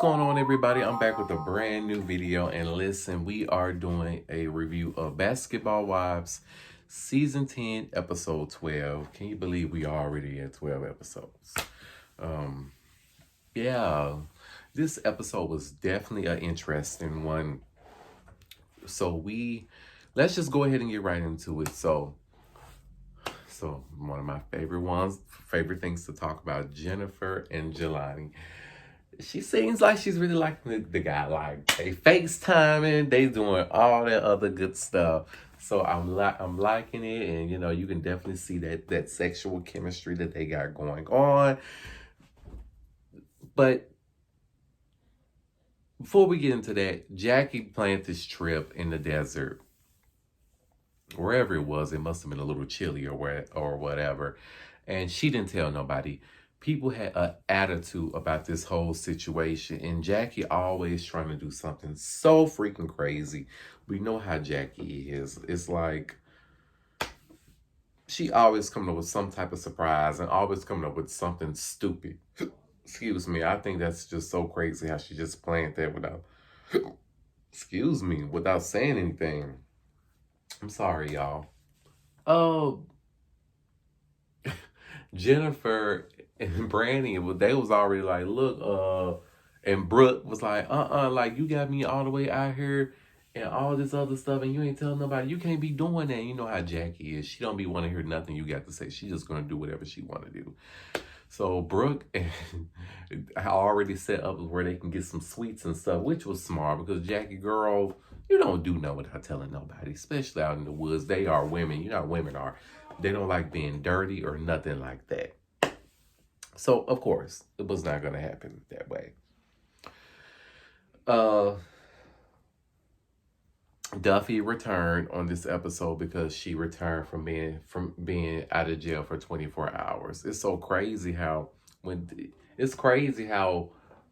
going on, everybody? I'm back with a brand new video, and listen, we are doing a review of Basketball Wives season 10 episode 12. Can you believe we are already at 12 episodes? um yeah, this episode was definitely an interesting one. So let's just go ahead and get right into it. So one of my favorite things to talk about, Jennifer and Jelani. She seems like she's really liking the guy. Like, they FaceTiming, they doing all that other good stuff. So I'm liking it, and you can definitely see that sexual chemistry that they got going on. But before we get into that, Jackie planned this trip in the desert, wherever it was. It must have been a little chilly or whatever, and she didn't tell nobody. People had an attitude about this whole situation, and Jackie always trying to do something so freaking crazy. We know how Jackie is. It's like she always coming up with some type of surprise and always coming up with something stupid. Excuse me. I think that's just so crazy how she just planned that without saying anything. I'm sorry, y'all. Oh, Jennifer and Brandy, they was already like, look, and Brooke was like, like, you got me all the way out here and all this other stuff, and you ain't telling nobody. You can't be doing that. You know how Jackie is. She don't be want to hear nothing you got to say. She just gonna do whatever she want to do. So Brooke and I already set up where they can get some sweets and stuff, which was smart because Jackie, girl, you don't do nothing without telling nobody, especially out in the woods. They are women. You know how women are. They don't like being dirty or nothing like that. So, of course, it was not going to happen that way. Duffy returned on this episode because she returned from being out of jail for 24 hours. It's so crazy how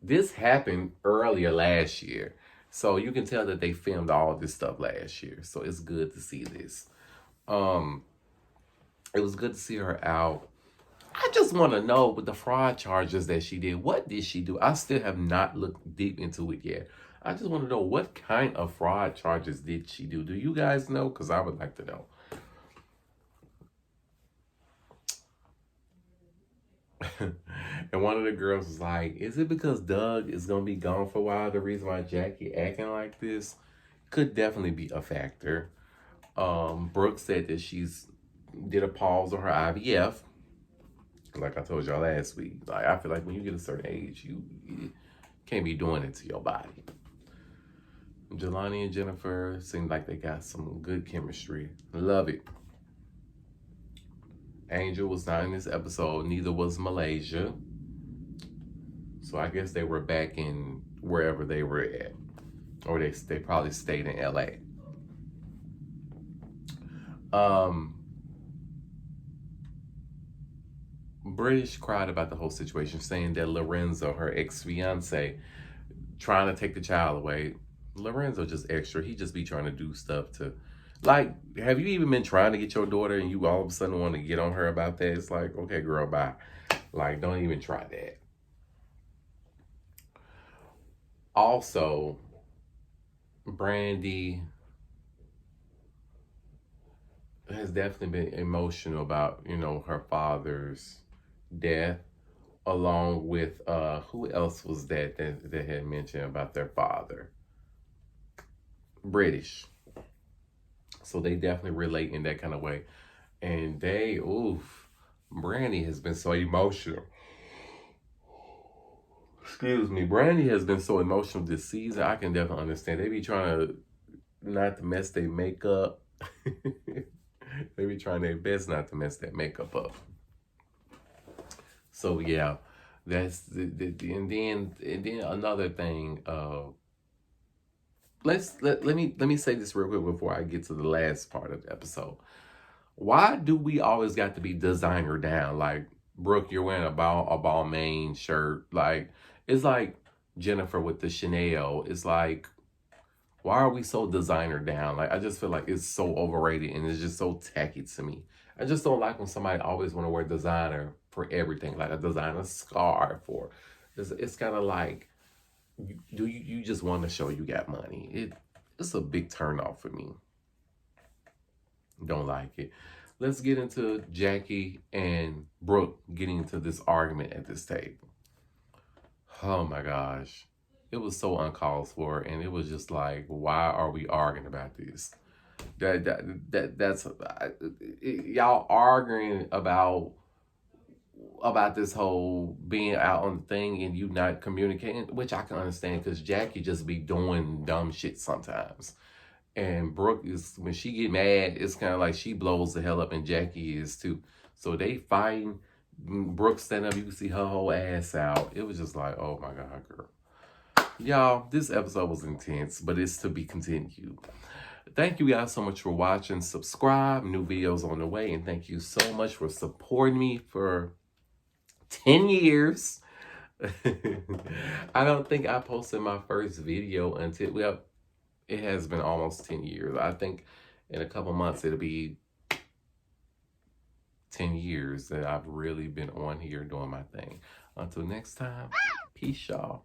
this happened earlier last year. So you can tell that they filmed all this stuff last year. So it's good to see this. It was good to see her out. I just want to know, with the fraud charges that she did, what did she do? I still have not looked deep into it yet. I just want to know, what kind of fraud charges did she do? Do you guys know? Because I would like to know. And one of the girls was like, is it because Doug is going to be gone for a while, the reason why Jackie acting like this? Could definitely be a factor. Brooke said that she's did a pause on her IVF. Like I told y'all last week, like, I feel like when you get a certain age, you can't be doing it to your body. Jelani and Jennifer seem like they got some good chemistry. Love it. Angel was not in this episode. Neither was Malaysia. So I guess they were back in wherever they were at. Or they probably stayed in LA. British cried about the whole situation, saying that Lorenzo, her ex-fiance, trying to take the child away. Lorenzo just extra. He just be trying to do stuff to, like, have you even been trying to get your daughter and you all of a sudden want to get on her about that? It's like, okay, girl, bye. Like, don't even try that. Also, Brandy has definitely been emotional about, her father's death, along with who else was that had mentioned about their father? British. So they definitely relate in that kind of way. And Brandy has been so emotional. Excuse me. Brandy has been so emotional this season. I can definitely understand. They be trying to not to mess their makeup. They be trying their best not to mess that makeup up. So yeah, that's and then another thing. Let me say this real quick before I get to the last part of the episode. Why do we always got to be designer down? Like, Brooke, you're wearing a Balmain shirt. Like, it's like Jennifer with the Chanel. It's like, why are we so designer down? Like, I just feel like it's so overrated and it's just so tacky to me. I just don't like when somebody always want to wear designer for everything, like a designer scarf, or it's kind of like, you just want to show you got money. It's a big turn off for me. Don't like it. Let's get into Jackie and Brooke getting into this argument at this table. Oh my gosh. It was so uncalled for, and it was just like, why are we arguing about this? That's y'all arguing about this whole being out on the thing and you not communicating, which I can understand because Jackie just be doing dumb shit sometimes. And Brooke is, when she get mad, it's kind of like she blows the hell up, and Jackie is too. So they fighting. Brooke stand up, you can see her whole ass out. It was just like, oh my God, girl. Y'all, this episode was intense, but it's to be continued. Thank you guys so much for watching. Subscribe, new videos on the way, and thank you so much for supporting me for 10 years. I don't think I posted my first video until, well, it has been almost 10 years. I think in a couple months it'll be 10 years that I've really been on here doing my thing. Until next time, peace, y'all.